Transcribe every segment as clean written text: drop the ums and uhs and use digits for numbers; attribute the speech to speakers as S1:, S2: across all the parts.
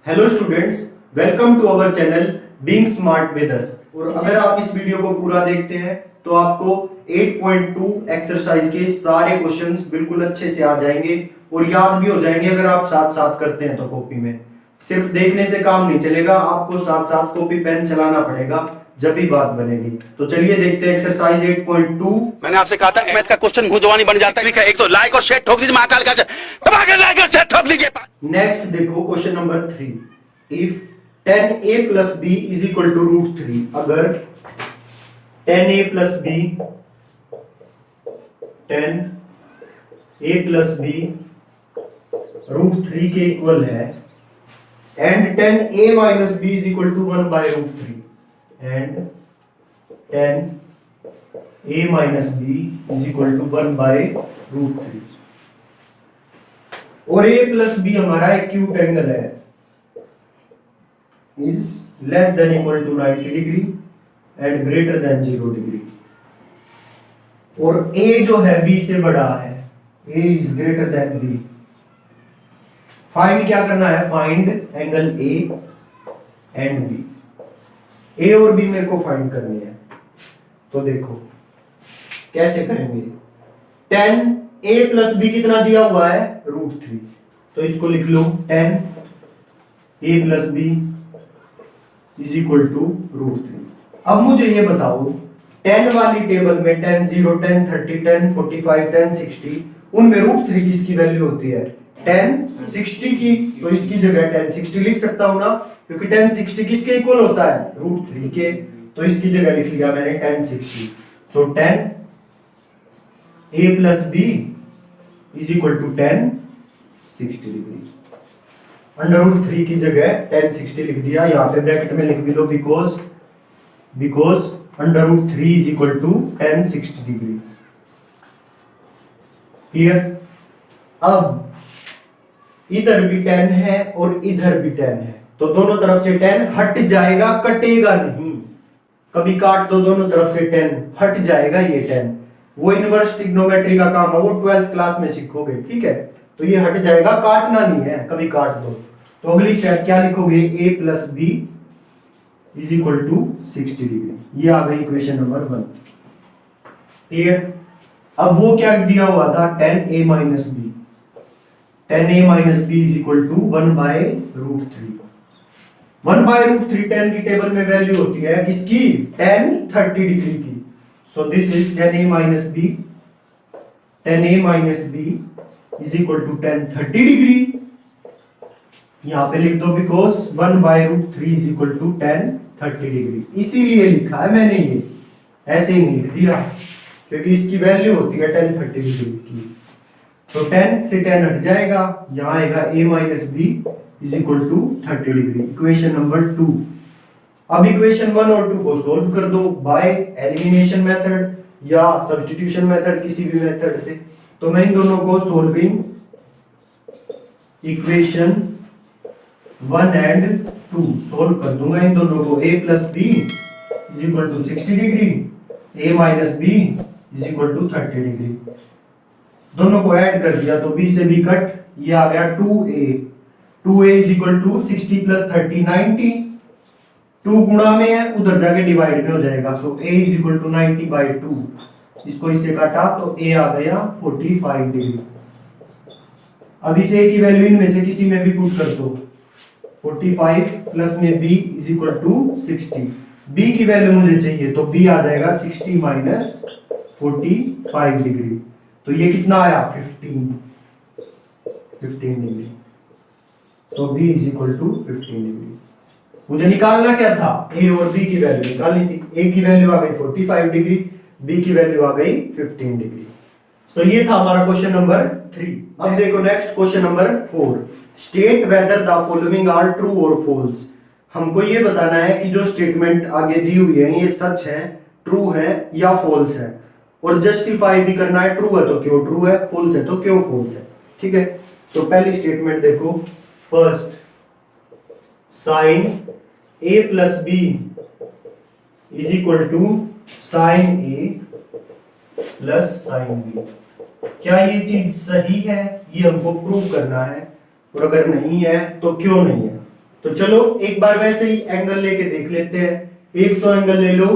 S1: Hello students, welcome to our channel being smart with us. और अगर आप इस वीडियो को पूरा देखते हैं तो आपको 8.2 एक्सरसाइज के सारे क्वेश्चंस बिल्कुल अच्छे से आ जाएंगे और याद भी हो जाएंगे अगर आप साथ साथ करते हैं तो कॉपी में। सिर्फ देखने से काम नहीं चलेगा, आपको साथ साथ कॉपी पेन चलाना पड़ेगा जब भी बात बनेगी। तो चलिए देखते हैं एक्सरसाइज 8.2।
S2: मैंने आपसे कहा था मैथ का क्वेश्चन मुंह जवानी बन जाता है। एक तो लाइक और शेयर ठोक दीजिए, महाकाल का दबा के लाइक और शेयर ठोक दीजिए।
S1: नेक्स्ट देखो question number 3। If 10a plus b is equal to √3, अगर 10a plus b 10a plus b √3 के इक्वल है and 10a minus b is equal to 1 by √3 and 10a minus b is equal to 1 by √3 और a plus b हमारा acute angle है is less than equal to 90 degree and greater than 0 degree और a जो है b से बड़ा है, a is greater than b। Find क्या करना है? Find angle a and b। a और b मेरे को फाइंड करनी है, तो देखो कैसे करेंगे। 10a प्लस b कितना दिया हुआ है? √3, तो इसको लिख लो 10a plus b is equal to √3। अब मुझे ये बताओ 10 वाली टेबल में 10, 0, 10, 30, 10, 45, 10, 60 उनमें √3 किसकी वैल्यू होती है? 10, 60 की। तो इसकी जगह 10, 60 लिख सकता हूं ना, क्योंकि 10, 60 किसके इक्वल होता है? √3 के। तो इसकी जगह लिख लिया मैंने 10, 60। So 10a plus b is equal to 10, 60 degree. Under root 3 की जगह 10, 60 लिख दिया, यहाँ पे ब्रैकेट में लिख भी लो because under root 3 is equal to 10, 60 degree. Clear? अब इधर भी 10 है और इधर भी 10 है, तो दोनों तरफ से 10 हट जाएगा, कटेगा नहीं। कभी काट दो दोनों तरफ से 10 हट जाएगा ये 10। वो इनवर्स ट्रिग्नोमेट्री का काम है, वो 12th क्लास में सीखोगे, ठीक है? तो ये हट जाएगा, काटना नहीं है, कभी काट दो। तो अगली स्टेप क्या लिखोगे? a plus B is equal to 60 degree. ये आ गई इक्वेशन नंबर 1। क्लियर? अब वो क्या दिया हुआ था? 10a minus B. 10a minus B is equal to 1 by √3। 1 by √3 10 की टेबल में वैल्यू होती है किसकी? 10, 30 डिग्री की। So this is 10a minus B. 10a minus B is equal to 10, 30 degree. यहां पे लिख दो because 1 by √3 is equal to 10, 30 degree. इसीलिए लिखा है मैंने, ये ऐसे ही नहीं लिख दिया क्योंकि इसकी वैल्यू होती है 10, 30 डिग्री की। तो 10 से 10 हट जाएगा, यहां आएगा a minus B is equal to 30 degree. Equation number 2। अब इक्वेशन 1 और 2 को सोल्व कर दो बाय एलिमिनेशन मेथड या सब्स्टिट्यूशन मेथड, किसी भी मेथड से। तो मैं इन दोनों को सोल्विंग इक्वेशन 1 एंड 2 सोल्व कर दूंगा इन दोनों को। a plus B is equal to 60 degree, a minus B is equal to 30 degree. दोनों को ऐड कर दिया तो b से b कट, ये आ गया 2a। 2a is equal to 60 plus 30, 90। 2 गुणा में है, उधर जाके डिवाइड में हो जाएगा। So a is equal to 90 by 2। इसको इससे काटा तो a आ गया 45 डिग्री। अब इस a की वैल्यू इनमें से किसी में भी पुट कर दो। 45 प्लस में b is equal to 60। b की वैल्यू मुझे चाहिए, तो b आ जाएगा 60 माइनस 45 डिग्री। तो ये कितना आया? 15 degree. So b is equal to 15 degree. मुझे निकालना क्या था? a और b की वैल्यू निकालनी थी। a की वैल्यू आ गई 45 डिग्री, b की वैल्यू आ गई 15 डिग्री। सो ये था हमारा क्वेश्चन नंबर 3। अब देखो next question number 4। State whether the following are true or false. हमको ये बताना है कि जो स्टेटमेंट आगे दी हुई है ये सच है, ट्रू है या फॉल्स है, और जस्टिफाई भी करना है। ट्रू है तो क्यों ट्रू है, फॉल्स है तो क्यों फॉल्स है। ठीक है, तो पहली स्टेटमेंट देखो। First, sine a plus B is equal to sine a plus sine B. क्या ये चीज सही है? ये हमको प्रूव करना है, और अगर नहीं है तो क्यों नहीं है। तो चलो एक बार वैसे ही एंगल लेके देख लेते हैं। एक तो एंगल ले लो,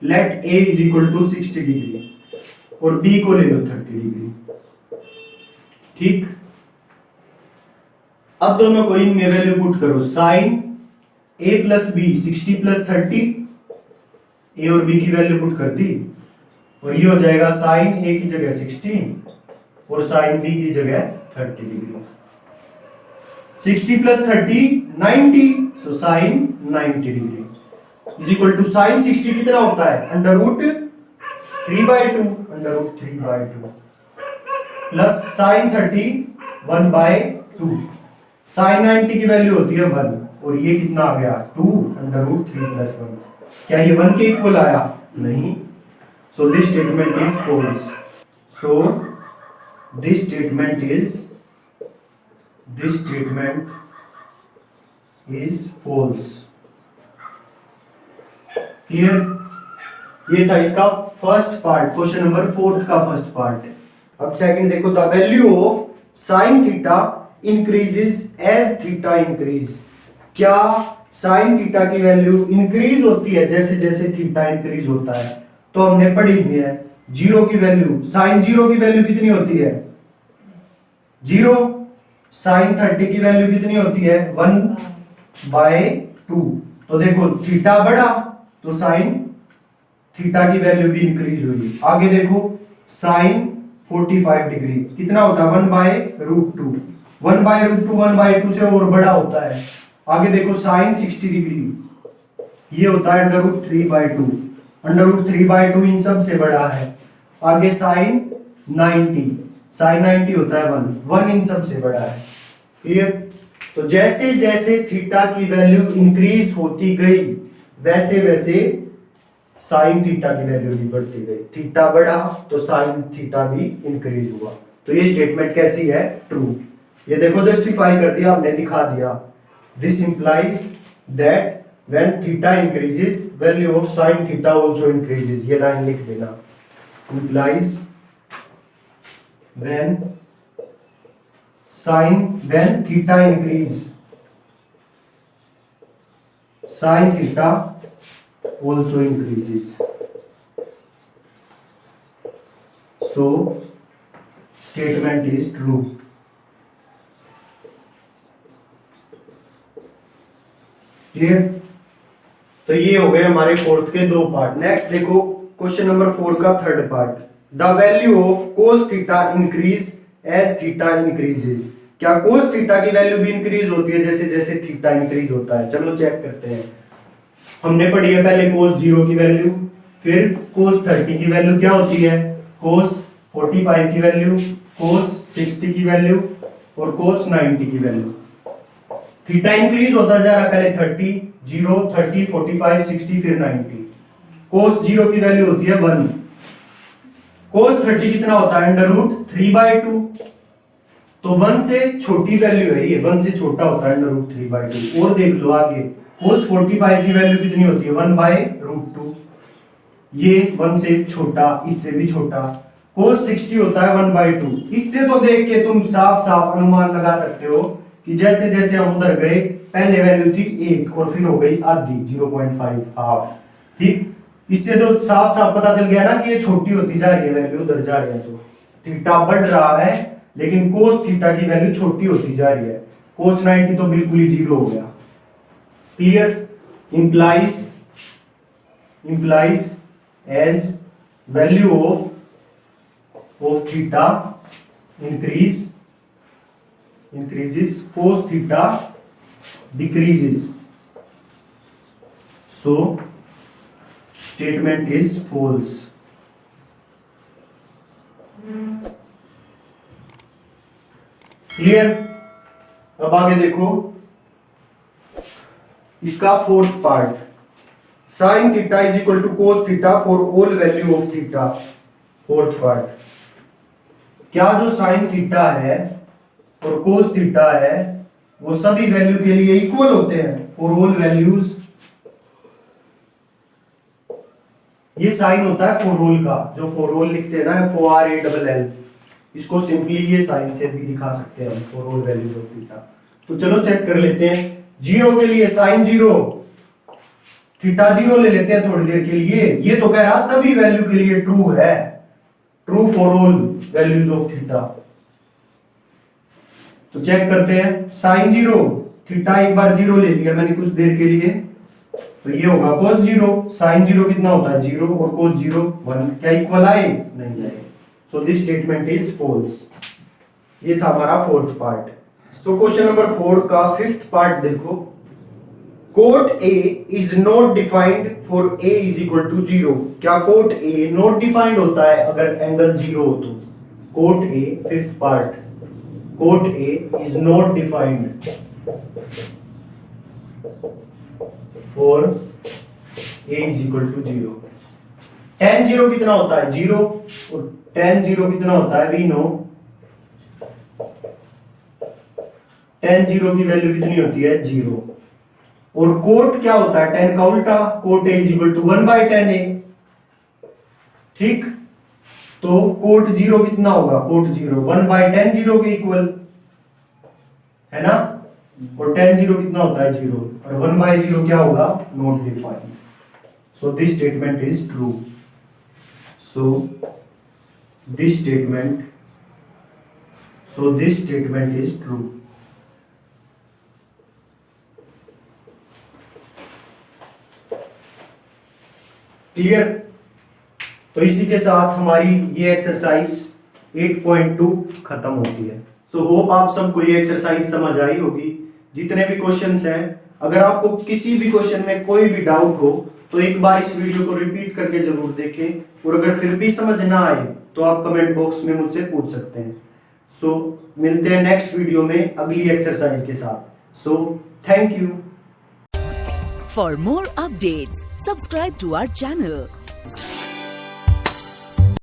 S1: let a is equal to 60 degree और बी को ले लो 30 डिग्री। ठीक, अब दोनों को इनमें वैल्यू पुट करो। साइन ए प्लस बी 60 प्लस 30, ए और बी की वैल्यू पुट कर दी और ये हो जाएगा साइन ए की जगह 60 और साइन बी की जगह 30 degree. 60 plus 30 90, so sine 90 degree is equal to sine 60 कितना होता है under root 3/2 plus sine 30 1/2। Sine 90 की वैल्यू होती है 1 और ये कितना आ गया 2 अंडर रूट 3 प्लस 1। क्या ये 1 के इक्वल आया? नहीं। So this statement is false. So this statement is false. Clear? ये था इसका फर्स्ट पार्ट, क्वेश्चन नंबर 4 का फर्स्ट पार्ट। अब सेकंड देखो, the value of sine theta increases as theta increase. क्या साइन थीटा की वैल्यू इंक्रीज होती है जैसे जैसे थीटा इंक्रीज होता है? तो हमने पढ़ी भी है, जीरो की वैल्यू, साइन जीरो की वैल्यू कितनी होती है 0। साइन 30 की वैल्यू कितनी होती है 1/2। तो देखो थीटा बढ़ा तो साइन थीटा की वैल्यू भी इंक्रीज हुई। आगे देखो साइन 45 डिग्री कितना होता है 1/√2। 1/√2 1/2 से और बड़ा होता है। आगे देखो साइन 60 डिग्री ये होता है √3/2। √3/2 इन सब से बड़ा है। आगे साइन 90, साइन 90 होता है 1 इन सब से बड़ा है। क्लियर? तो जैसे जैसे थीटा की वैल्यू इंक्रीज होती गई वैसे वैसे साइन थीटा की वैल्यू भी बढ़ती गई। थीटा बढ़ा तो साइन थीटा भी इंक्रीज हुआ। तो ये स्टेटमेंट कैसी है? ट्रू। ये देखो जस्टिफाई कर दिया हमने, दिखा दिया। This implies that when theta increases value of sine theta also increases. ये लाइन लिख देना, implies when theta increase sin theta also increases. So statement is true. Clear? तो ये हो गए हमारे फोर्थ के दो पार्ट। नेक्स्ट देखो क्वेश्चन नंबर 4 का third part. The value of cos theta increase as theta increases. क्या cos थीटा की वैल्यू भी इंक्रीज होती है जैसे जैसे थीटा इंक्रीज होता है? चलो चेक करते हैं। हमने पढ़ी है पहले cos 0 की वैल्यू, फिर cos 30 की वैल्यू क्या होती है, cos 45 की वैल्यू, cos 60 की वैल्यू और cos 90 की वैल्यू। थीटा इंक्रीज होता जा रहा है, पहले 30 0 30 45 60 फिर 90। cos 0 की वैल्यू होती है 1। cos 30 कितना होता है √3/2। तो 1 से छोटी वैल्यू है ये, 1 से छोटा होता है √3/2। और देख लो आगे cos 45 की वैल्यू कितनी होती है 1/√2। ये 1 से छोटा, इससे भी छोटा। cos 60 होता है 1/2। इससे तो देख के तुम साफ साफ अनुमान लगा सकते हो कि जैसे जैसे हम उधर गए पहले वैल्यू थी 1 और फिर हो गई आधी 0.5 हाफ। ठीक, इससे तो साफ साफ पता चल गया ना कि ये छोटी होती जा रही है वैल्यू, उधर जा रही है। तो थीटा बढ़ रहा है लेकिन cos थीटा की वैल्यू छोटी होती जा रही है। cos 90 तो बिल्कुल ही 0 हो गया। Clear? implies as value of theta increases, cos theta decreases. So statement is false. Clear? अब आगे देखो इसका fourth part. Sine theta is equal to cos theta for all value of theta. Fourth part, क्या जो sine theta है और cos theta है वो सभी वैल्यू के लिए इक्वल होते हैं फॉर ऑल वैल्यूज। ये साइन होता है फॉर ऑल का, जो फॉर ऑल लिखते हैं ना FORALL, इसको सिंपली ये साइन से भी दिखा सकते हैं हम, for all values of theta. तो चलो चेक कर लेते हैं जीरो के लिए साइन जीरो, थीटा जीरो ले लेते हैं थोड़ी देर के लिए। ये तो कह रहा सभी वैल्यू के लिए ट्रू है, true for all values of theta. तो चेक करते हैं, साइन जीरो, थीटा एक बार जीरो ले लिया मैंने कुछ देर के लिए, तो ये होगा कोस जीरो। साइन जीरो कितना होता है जीरो, और कोस जीरो 1। क्या इक्वल आए? नहीं आए। So this statement is false. ये था हमारा fourth part. So question number 4 का फिफ्थ पार्ट देखो। Cot A is not defined for A is equal to zero. क्या कोट ए नॉट डिफाइंड होता है अगर एंगल जीरो हो तो? Cot A, fifth part, cot A is not defined for A is equal to zero. tan zero कितना होता है? Zero. और tan जीरो कितना होता है? वी नो tan जीरो की वैल्यू कितनी होती है? जीरो। और कोट क्या होता है? tan का उल्टा, cot A is equal to 1/tan A. ठीक, तो कोट जीरो कितना होगा? कोट जीरो 1/tan जीरो के इक्वल है ना। और tan जीरो कितना होता है? जीरो। और 1/0 क्या होगा? Not defined. So this statement is true. So this statement is true. Clear? तो इसी के साथ हमारी ये एक्सरसाइज 8.2 खत्म होती है। सो होप आप सबको ये एक्सरसाइज समझ आई होगी। जितने भी क्वेश्चंस हैं, अगर आपको किसी भी क्वेश्चन में कोई भी डाउट हो तो एक बार इस वीडियो को रिपीट करके जरूर देखें। और अगर फिर भी समझ ना आए तो आप कमेंट बॉक्स में मुझसे पूछ सकते हैं। सो मिलते हैं नेक्स्ट वीडियो में अगली एक्सरसाइज के साथ। So thank you.
S3: For more updates, subscribe to our channel